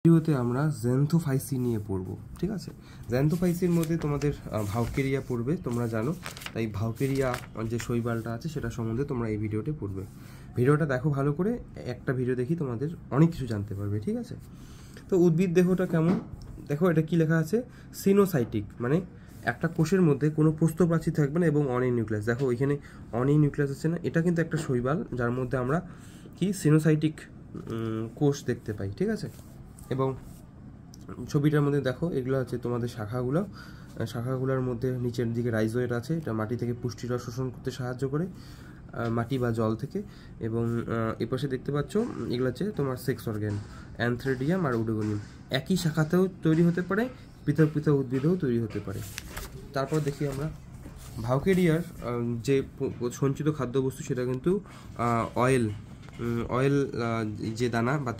ভিডিওতে আমরা জ্যান্থোফাইসি নিয়ে পড়ব। ঠিক আছে, জ্যান্থোফাইসির মধ্যে তোমাদের ভাউকেরিয়া পড়বে, তোমরা জানো, তাই ভাউকেরিয়া যে শৈবালটা আছে সেটা সম্বন্ধে তোমরা এই ভিডিওতে পড়বে। ভিডিওটা দেখো ভালো করে, একটা ভিডিও দেখি তোমাদের অনেক কিছু জানতে পারবে। ঠিক আছে, তো উদ্ভিদ দেহটা কেমন দেখো, এটা কি লেখা আছে, সিনোসাইটিক, মানে একটা কোষের মধ্যে কোনো প্রস্থপ্রাচীর থাকবে না এবং অনি নিউক্লিয়াস। দেখো এখানে অনি নিউক্লিয়াস আছে না, এটা কিন্তু একটা শৈবাল যার মধ্যে আমরা কি সিনোসাইটিক কোষ দেখতে পাই। ঠিক আছে, এবং ছবিটার মধ্যে দেখো এগুলো হচ্ছে তোমাদের শাখাগুলোর মধ্যে নিচের দিকে রাইজোয়েট আছে, এটা মাটি থেকে পুষ্টিরস শোষণ করতে সাহায্য করে, মাটি বা জল থেকে। এবং এপাশে দেখতে পাচ্ছ এগুলো হচ্ছে তোমার সেক্স অর্গ্যান, অ্যানথ্রেডিয়াম আর উডোগোনিয়াম। একই শাখাতেও তৈরি হতে পারে, পৃথক পৃথক উদ্ভিদেও তৈরি হতে পারে। তারপর দেখি আমরা ভাউকেরিয়ার যে সঞ্চিত খাদ্যবস্তু সেটা কিন্তু অয়েল যে দানা বা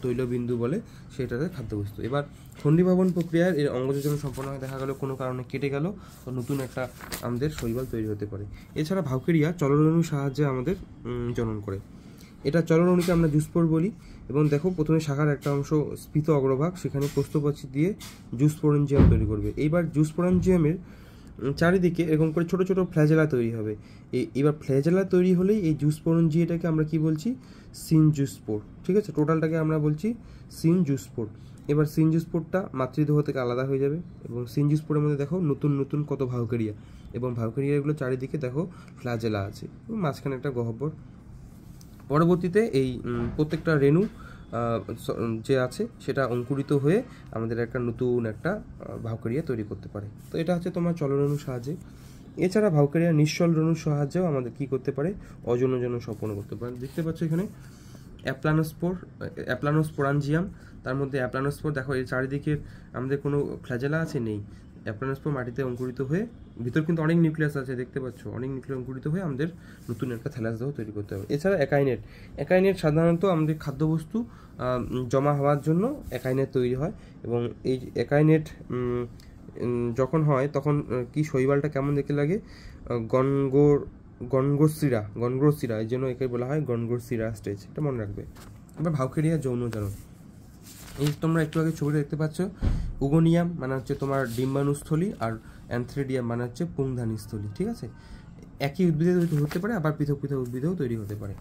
তৈলবিন্দু বলে সেটাতে খাদ্যবস্তু। এবার খণ্ডীভবন প্রক্রিয়ার এর অঙ্গযোজন সম্পন্ন হয়ে দেখা গেল কোনো কারণে কেটে গেল, তো নতুন একটা আমাদের শৈবাল তৈরি হতে পারে। এছাড়া ভাউকেরিয়া চলনঅণুর সাহায্যে আমাদের জনন করে। এটা চলনঅণুকে আমরা জুস্পোর বলি। এবং দেখো প্রথমে শাখার একটা অংশ স্ফীত অগ্রভাগ, সেখানে প্রস্থপ্রাচীর দিয়ে জুস্পোরেঞ্জিয়াম তৈরি করবে। এইবার জুস্পোরেঞ্জিয়ামের চারিদিকে এরকম করে ছোট ছোট ফ্ল্যাজেলা তৈরি হবে। এবার ফ্ল্যাজেলা তৈরি হলেই এই জুস্পোরেঞ্জিয়াটাকে আমরা কি বলছি, সিনজুস্পোর। ঠিক আছে, টোটালটাকে আমরা বলছি সিনজুস্পোর। এবার সিনজুস্পোরটা মাতৃদেহ থেকে আলাদা হয়ে যাবে এবং সিনজুস্পোরের মধ্যে দেখো নতুন নতুন কত ভাউকেরিয়া, এবং ভাউকেরিয়াগুলো চারিদিকে দেখো ফ্ল্যাজেলা আছে, মাঝখানে একটা গহ্বর। পরবর্তীতে এই প্রত্যেকটা রেণু যে আছে সেটা অঙ্কুরিত হয়ে আমাদের একটা নতুন একটা ভাউকেরিয়া তৈরি করতে পারে। তো এটা হচ্ছে তোমার চলনঅণুর সাহায্যে। এছাড়া ভাউকেরিয়া নিঃসল রেণুর সাহায্যেও আমাদের কি করতে পারে, অজনজনন সম্পন্ন করতে পারে। দেখতে পাচ্ছ এখানে অ্যাপ্লানোস্পোরাঞ্জিয়াম, তার মধ্যে অ্যাপ্লানোস্পোর দেখো এর চারিদিকে আমাদের কোনো ফ্ল্যাজেলা আছে নেই। অ্যাপ্লানোস্পোর মাটিতে অঙ্কুরিত হয়ে, ভিতর কিন্তু অনেক নিউক্লিয়াস আছে, দেখতে পাচ্ছ অনেক নিউক্লিয়াস অঙ্কুরিত হয়ে আমাদের নতুন একটা থ্যালাসদেহ তৈরি করতে হবে। এছাড়া একাইনেট সাধারণত আমাদের খাদ্যবস্তু জমা হওয়ার জন্য একাইনেট তৈরি হয়। এবং এই একাইনেট যখন হয় তখন কি শৈবালটা কেমন দেখতে লাগে, গনগোসিরা, এই জন্য একে বলা হয় গনগোসিরা স্টেজ, এটা মনে রাখবে। এবার ভাউকেরিয়া যৌনজারণ, এই তোমরা একটু আগে ছবিটা দেখতে পাচ্ছ, উগোনিয়াম মানে হচ্ছে তোমার ডিম্বাণুস্থলী, আর অ্যানথ্রেডিয়াম মানে হচ্ছে পুংধানীস্থলী। ঠিক আছে, একই উদ্ভিদে হতে পারে, আবার পৃথক পৃথক উদ্ভিদেও তৈরি হতে পারে।